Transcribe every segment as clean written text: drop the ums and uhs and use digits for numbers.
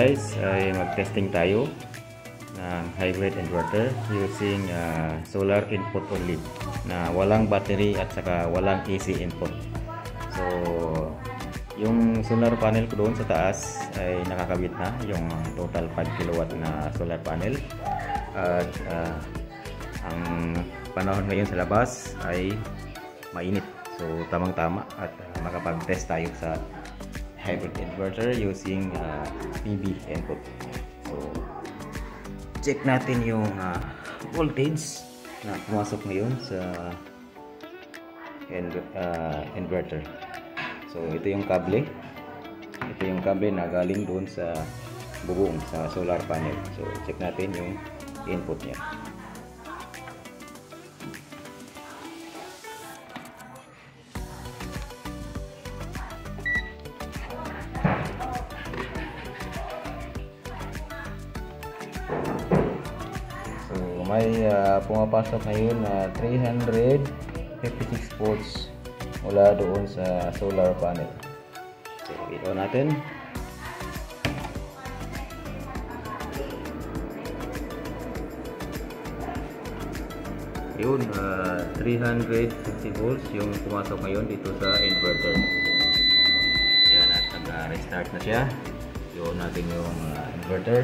guys ay mag-testing tayo ng hybrid inverter using solar input only na walang battery at saka walang AC input. So yung solar panel ko doon sa taas ay nakakabit na yung total 5 kilowatt na solar panel at ang panahon ngayon sa labas ay mainit, so tamang tama at makapag-test tayo sa hybrid inverter using PV input. So check natin yung voltage na pumasok ngayon sa inverter. So ito yung kable na galing doon sa bubong sa solar panel. So check natin yung input niya. May pumapasok ngayon na 356 volts mula doon sa solar panel. So ito natin. Yun, 350 volts yung pumasok ngayon dito sa inverter. Yan, at nag-restart na siya. Yun natin yung inverter.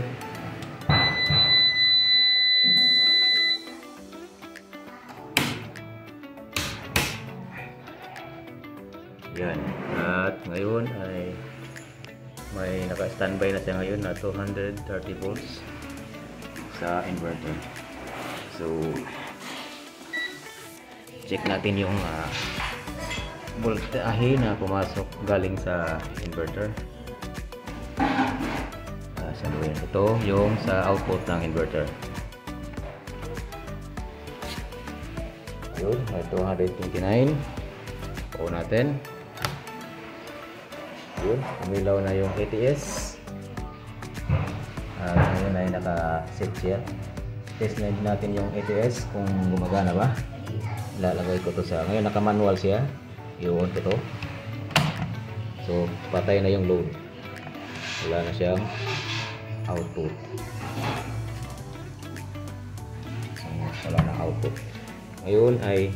Yan, at ngayon ay may naka-standby na siya ngayon na 230 volts sa inverter. So check natin yung voltahe na pumasok galing sa inverter. Ito yung sa output ng inverter. Yun, 229. O natin. Yun, umilaw na yung ATS. Ngayon ay naka-set siya. Test natin yung ATS kung gumagana ba. Ilalagay ko to sa, ngayon naka-manual siya. Yun, ito. So patay na yung load. Wala na siyang output. So wala na output. Ngayon ay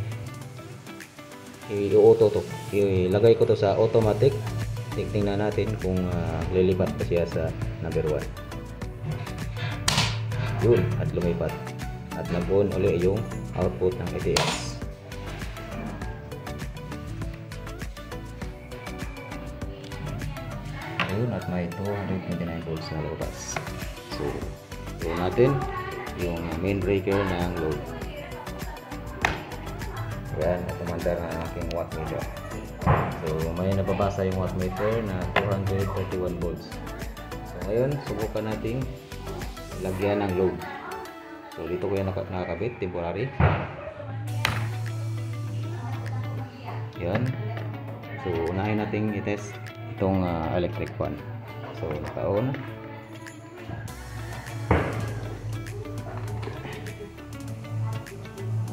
i-auto to. Ilagay ko to sa automatic. Tingnan natin kung lilipat pa siya sa number 1. Yun, at lumipat. At nag-on ulit yung output ng ATS. Yun, at may 229 volts na lumabas. So, yun natin yung main breaker ng load. Yan, natumandar na ang aking wattmeter. So may nababasa yung wattmeter na 231 volts. So ngayon subukan nating lagyan ng load. So dito ko yan nakakabit temporary. Yan. So unahin nating i-test itong electric fan. So naka-on.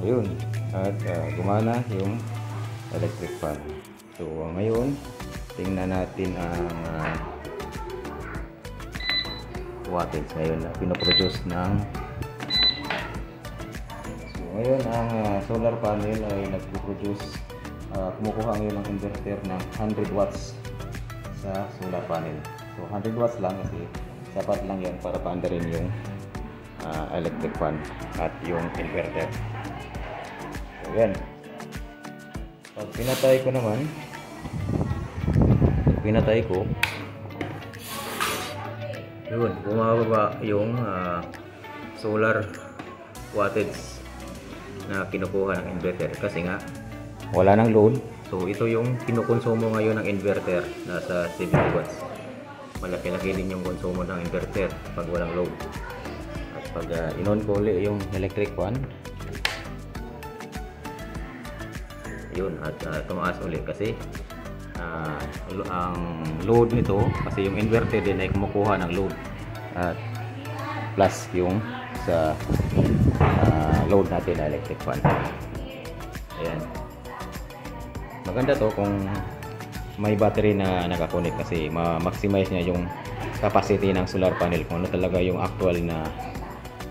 Ayun, at gumana yung electric fan. So ngayon tingnan natin ang wattage ngayon na pinoproduce ng. So ngayon ang solar panel ay nagpo-produce, kumukuha ngayon ng inverter ng 100 watts sa solar panel. So 100 watts lang kasi sapat lang yan para paandarin yung electric fan at yung inverter. So yan. Pag pinatay ko naman, yun, bumababa yung solar wattage na kinukuha ng inverter kasi nga wala nang load. So ito yung kinukonsumo ngayon ng inverter, nasa 70 watts. Malaki-laki din yung konsumo ng inverter pag walang load. At pag in-on ko ulit yung electric fan, yun, at tumaas ulit kasi ang load nito, kasi yung inverter din ay kumukuha ng load at plus yung sa load natin na electric fan. Ayan, maganda to kung may battery na nakakunik kasi ma-maximize niya yung capacity ng solar panel, kung ano talaga yung actual na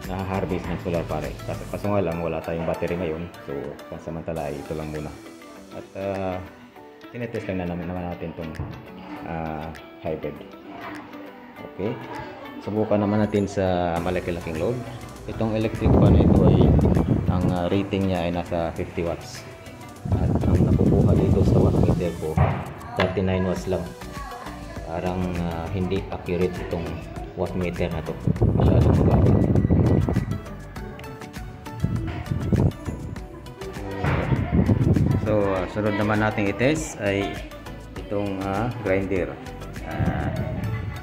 na-harvest ng solar panel. Kaso nga lang, wala tayong battery ngayon, so pansamantala ito lang muna. At tinetest lang naman natin itong hybrid. Okay, subukan naman natin sa malaki-laking load. Itong electric fan na ito ay ang rating niya ay nasa 50 watts. At ang nakukuha dito sa wattmeter ko 39 watts lang. Parang hindi accurate itong wattmeter na to, masyadong mababa. So sunod naman natin i-test ay itong grinder.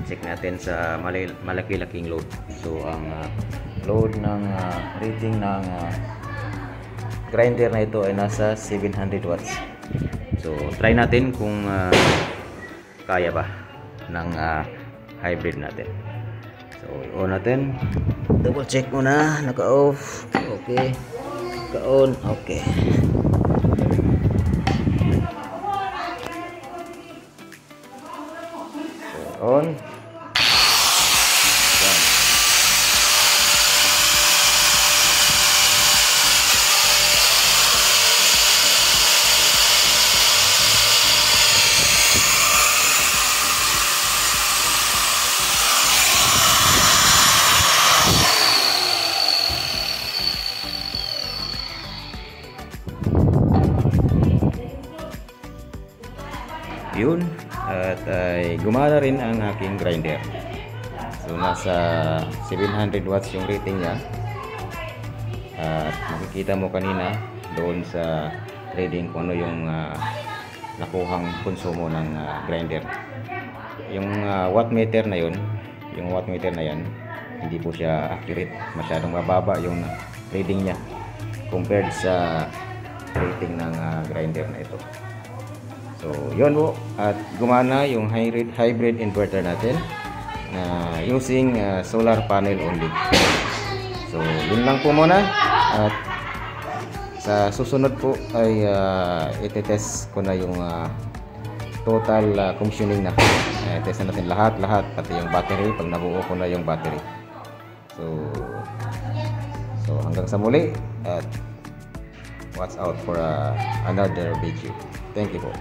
Check natin sa malaki-laking load. So ang load ng rating ng grinder na ito ay nasa 700 watts. So try natin kung kaya ba ng hybrid natin. So on natin, double check muna, naka-off, okay, naka-on, okay. So on. Yun, at ay gumana rin ang aking grinder. So nasa 700 watts yung rating niya. At makikita mo kanina doon sa reading kung ano yung nakuhang konsumo ng grinder. Yung wattmeter na yun, yung wattmeter na yan, hindi po siya accurate. Masyadong mababa yung reading niya compared sa rating ng grinder na ito. So, yun po. At gumana yung hybrid inverter natin using solar panel only. So, yun lang po muna. At sa susunod po ay itetest ko na yung total commissioning na. Test natin lahat, pati yung battery, pag nabuo ko na yung battery. So hanggang sa muli, at watch out for another video. Thank you po.